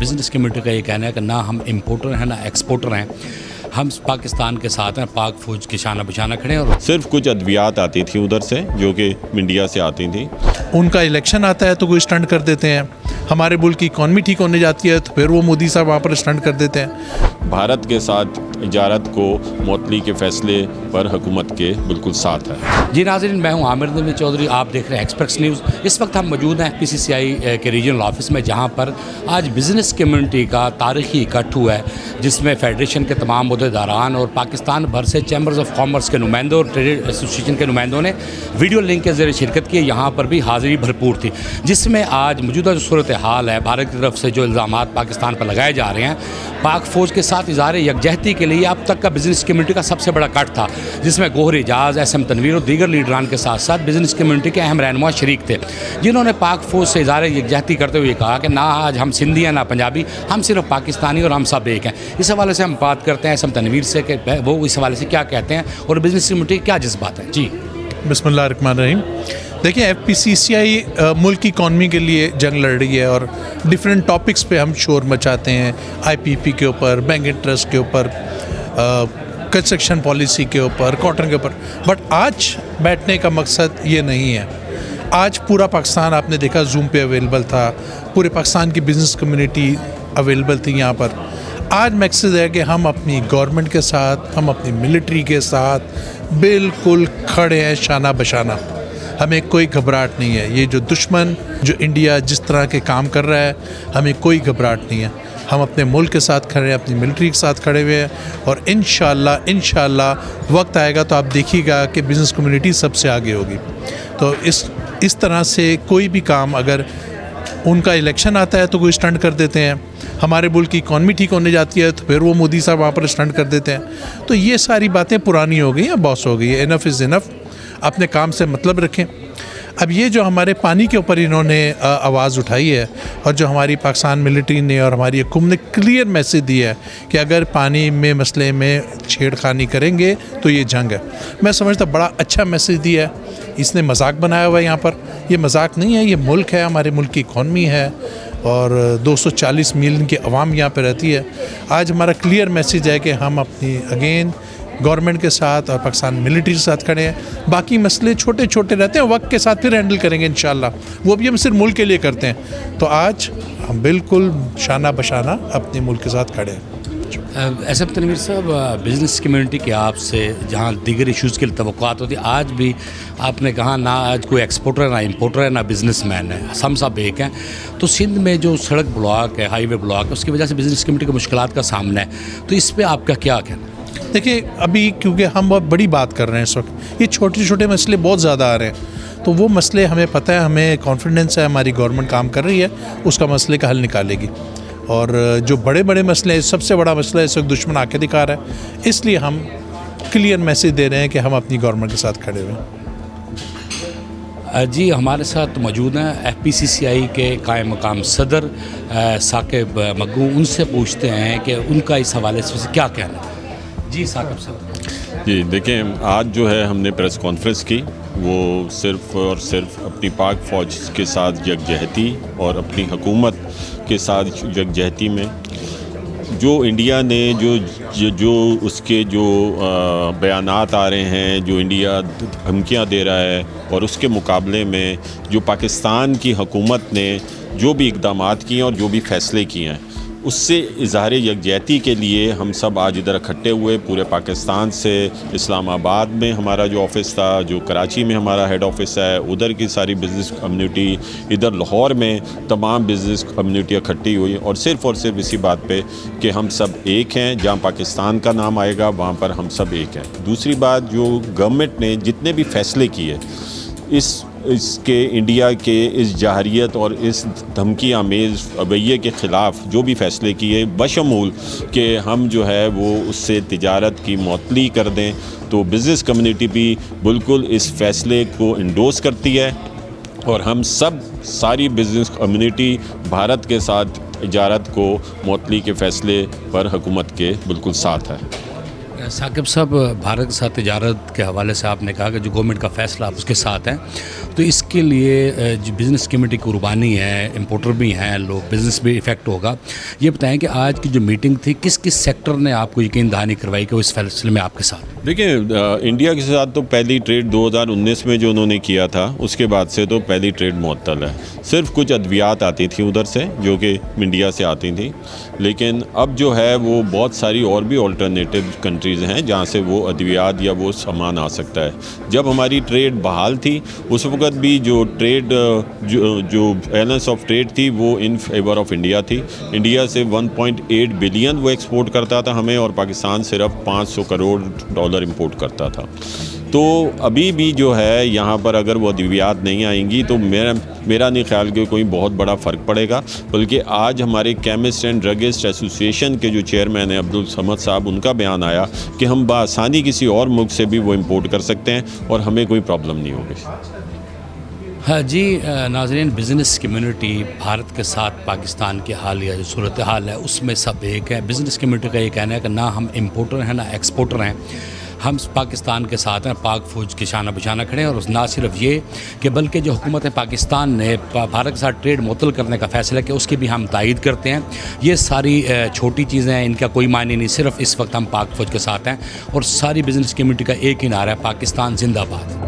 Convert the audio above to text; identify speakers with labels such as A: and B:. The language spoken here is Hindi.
A: बिज़नेस कम्युनिटी का ये कहना है कि ना हम इम्पोर्टर हैं ना एक्सपोर्टर हैं, हम पाकिस्तान के साथ हैं, पाक फौज के शाना बशाना खड़े हैं। और
B: सिर्फ कुछ अद्वियात आती थी उधर से जो कि इंडिया से आती थी।
C: उनका इलेक्शन आता है तो कोई स्टंट कर देते हैं, हमारे मुल्क की इकॉनमी ठीक होने जाती है तो फिर वो मोदी साहब वहाँ पर स्टंट कर देते हैं।
B: भारत के साथ इजारत को मुअत्तली के फैसले पर हुकूमत के बिल्कुल साथ है।
A: जी नाज़रीन, मैं हूँ आमिर नबी चौधरी, आप देख रहे हैं एक्सप्रेस न्यूज़। इस वक्त हम मौजूद हैं PCCI के रीजनल ऑफिस में, जहाँ पर आज बिज़नेस कम्युनिटी का तारीखी इकट्ठ हुआ है, जिसमें फेडरेशन के तमाम अहदेदारान और पाकिस्तान भर से चैम्बर्स ऑफ कॉमर्स के नुमाइंदों और ट्रेड एसोसिएशन के नुमाइंदों ने वीडियो लिंक के ज़रिए शिरकत की। यहाँ पर भी हाज़िरी भरपूर थी, जिसमें आज मौजूदा जो सूरत हाल है, भारत की तरफ से जो इल्ज़ामात पाकिस्तान पर लगाए जा रहे हैं, पाक फ़ौज के साथ इज़हार यकजहती के लिए अब तक का बिज़नेस कम्युनिटी का सबसे बड़ा कट था, जिसमें गोहर एजाज, SM तनवीर और दीगर लीडरान के साथ साथ बिज़नेस कम्युनिटी के अहम रहनुमा शरीक थे, जिन्होंने पाक फ़ौज से इज़हार यकजहती करते हुए कहा कि ना आज हम सिंधी हैं ना पंजाबी, हम सिर्फ पाकिस्तानी और हम सब एक हैं। इस हवाले से हम बात करते हैं SM तनवीर से कि वो इस हवाले से क्या कहते हैं और बिज़नेस कम्युनिटी के क्या जज्बात हैं। जी
C: बिस्मिल्लाहिर्रहमानिर्रहीम। देखिए, FPCCI मुल्क की इकॉनमी के लिए जंग लड़ रही है और डिफरेंट टॉपिक्स पे हम शोर मचाते हैं, IPP के ऊपर, बैंक इंटरेस्ट के ऊपर, कंस्ट्रक्शन पॉलिसी के ऊपर, कॉटन के ऊपर। बट आज बैठने का मकसद ये नहीं है। आज पूरा पाकिस्तान आपने देखा जूम पे अवेलेबल था, पूरे पाकिस्तान की बिज़नेस कम्युनिटी अवेलेबल थी यहाँ पर। आज मकसद है कि हम अपनी गवर्नमेंट के साथ, हम अपनी मिलिट्री के साथ बिल्कुल खड़े हैं शाना बशाना। हमें कोई घबराहट नहीं है। ये जो दुश्मन जो इंडिया जिस तरह के काम कर रहा है, हमें कोई घबराहट नहीं है। हम अपने मुल्क के साथ खड़े हैं, अपनी मिलिट्री के साथ खड़े हुए हैं और इंशाअल्लाह वक्त आएगा तो आप देखिएगा कि बिज़नेस कम्युनिटी सबसे आगे होगी। तो इस तरह से कोई भी काम, अगर उनका इलेक्शन आता है तो कोई स्टंट कर देते हैं, हमारे मुल्क की इकॉनमी ठीक होने जाती है तो फिर वो मोदी साहब वहाँ पर स्टंट कर देते हैं। तो ये सारी बातें पुरानी हो गई हैं, बॉस हो गई है। Enough is enough. अपने काम से मतलब रखें। अब ये जो हमारे पानी के ऊपर इन्होंने आवाज़ उठाई है और जो हमारी पाकिस्तान मिलिट्री ने और हमारी हुकूमत ने क्लियर मैसेज दिया है कि अगर पानी में मसले में छेड़खानी करेंगे तो ये जंग है, मैं समझता बड़ा अच्छा मैसेज दिया है। इसने मजाक बनाया हुआ है यहाँ पर। ये मजाक नहीं है, ये मुल्क है, हमारे मुल्क की इकॉनमी है और 240 मिलियन की आवाम यहाँ पर रहती है। आज हमारा क्लियर मैसेज है कि हम अपनी अगेन गवर्नमेंट के साथ और पाकिस्तान मिलिट्री के साथ खड़े हैं। बाकी मसले छोटे छोटे रहते हैं, वक्त के साथ फिर हैंडल करेंगे इंशाल्लाह। वो भी हम सिर्फ मुल्क के लिए करते हैं। तो आज हम बिल्कुल शाना बशाना अपने मुल्क के साथ खड़े हैं।
A: SM तनवीर साहब, बिज़नेस कम्युनिटी के आपसे जहाँ दीगर इशूज़ के लिए तवक्कुआत होती है, आज भी आपने कहा ना आज कोई एक्सपोर्टर है ना इम्पोर्टर है ना बिज़नेसमैन है, हम सब एक हैं। तो सिंध में जो सड़क ब्लॉक है, हाईवे ब्लॉक है, उसकी वजह से बिज़नेस कम्युनिटी को मुश्किलात का सामना है। तो इस पर आपका क्या कहना है?
C: देखिए, अभी क्योंकि हम बहुत बड़ी बात कर रहे हैं इस वक्त, ये छोटे छोटे मसले बहुत ज़्यादा आ रहे हैं। तो वो मसले हमें पता है, हमें कॉन्फिडेंस है, हमारी गवर्नमेंट काम कर रही है, उसका मसले का हल निकालेगी। और जो बड़े बड़े मसले, सबसे बड़ा मसला इस वक्त दुश्मन आके दिखा रहा है, इसलिए हम क्लियर मैसेज दे रहे हैं कि हम अपनी गवर्नमेंट के साथ खड़े हुए हैं।
A: जी, हमारे साथ मौजूद हैं FPCCI के कायम मकाम सदर साकिब मग्गू। उनसे पूछते हैं कि उनका इस हवाले से क्या कहना है। जी साकिब साहब।
B: जी देखें, आज जो है हमने प्रेस कॉन्फ्रेंस की, वो सिर्फ़ और सिर्फ अपनी पाक फ़ौज के साथ यकजहती और अपनी हुकूमत के साथ यकजहती में जो इंडिया ने जो उसके जो बयानात आ रहे हैं, जो इंडिया धमकियां दे रहा है, और उसके मुकाबले में जो पाकिस्तान की हुकूमत ने जो भी इक़दामात किए और जो भी फ़ैसले किए हैं, उससे इज़हार यकजहती के लिए हम सब आज इधर इकट्ठे हुए। पूरे पाकिस्तान से इस्लामाबाद में हमारा जो ऑफ़िस था, जो कराची में हमारा हेड ऑफ़िस है, उधर की सारी बिज़नेस कम्युनिटी, इधर लाहौर में तमाम बिज़नेस कम्युनिटी इकट्ठी हुई और सिर्फ़ इसी बात पे कि हम सब एक हैं। जहाँ पाकिस्तान का नाम आएगा वहाँ पर हम सब एक हैं। दूसरी बात, जो गवर्नमेंट ने जितने भी फ़ैसले किए इसके इंडिया के इस जहरियत और इस धमकी आमेज़ रवैये के ख़िलाफ़ जो भी फ़ैसले किए, बशमूल कि हम जो है वो उससे तिजारत की मुअत्तली कर दें, तो बिज़नेस कम्युनिटी भी बिल्कुल इस फ़ैसले को इंडोर्स करती है और हम सब सारी बिज़नेस कम्युनिटी भारत के साथ इजारत को मुअत्तली के फ़ैसले पर हुकूमत के बिल्कुल साथ है।
A: साकिब साहब, भारत के साथ तिजारत के हवाले से आपने कहा कि जो गवर्नमेंट का फ़ैसला आप उसके साथ हैं, तो इसके लिए जो बिज़नेस कम्युनिटी की कुर्बानी है, इम्पोर्टर भी हैं लोग, बिज़नेस भी इफ़ेक्ट होगा। ये बताएं कि आज की जो मीटिंग थी किस किस सेक्टर ने आपको यकीन दहानी करवाई कि वो इस फैसले में आपके साथ?
B: देखिए, इंडिया के साथ तो पहली ट्रेड 2019 में जो उन्होंने किया था, उसके बाद से तो पहली ट्रेड मुअत्तल है। सिर्फ कुछ अद्वियात आती थी उधर से जो कि इंडिया से आती थी, लेकिन अब जो है वो बहुत सारी और भी अल्टरनेटिव कंट्रीज़ हैं जहाँ से वो अद्वियात या वो सामान आ सकता है। जब हमारी ट्रेड बहाल थी उस वक़्त भी जो ट्रेड जो बैलेंस ऑफ ट्रेड थी वो इन फेवर ऑफ इंडिया थी। इंडिया से 1.8 बिलियन वो एक्सपोर्ट करता था हमें, और पाकिस्तान सिर्फ 500 करोड़ डॉलर इंपोर्ट करता था। तो अभी भी जो है यहाँ पर अगर वो अद्वियात नहीं आएंगी तो मेरा नहीं ख्याल कि कोई बहुत बड़ा फ़र्क पड़ेगा। बल्कि आज हमारे केमिस्ट एंड ड्रगिस्ट एसोसिएशन के जो चेयरमैन हैं अब्दुल समद साहब, उनका बयान आया कि हम बआसानी किसी और मुल्क से भी वो इंपोर्ट कर सकते हैं और हमें कोई प्रॉब्लम नहीं होगी।
A: हाँ जी नाज़रीन, बिज़नेस कम्युनिटी भारत के साथ पाकिस्तान की हालिया जो सूरत हाल है उसमें सब एक है। बिज़नेस कम्युनिटी का ये कहना है कि ना हम इम्पोर्टर हैं ना एक्सपोर्टर हैं, हम पाकिस्तान के साथ हैं, पाक फ़ौज के शाना बिशाना खड़े हैं। और ना सिर्फ ये कि बल्कि जो हुकूमत पाकिस्तान ने भारत के साथ ट्रेड मुअत्तल करने का फ़ैसला किया उसकी भी हम तायीद करते हैं। ये सारी छोटी चीज़ें हैं, इनका कोई मायने नहीं, सिर्फ इस वक्त हम पाक फ़ौज के साथ हैं। और सारी बिज़नेस कम्युनिटी का एक ही नारा है, पाकिस्तान जिंदाबाद।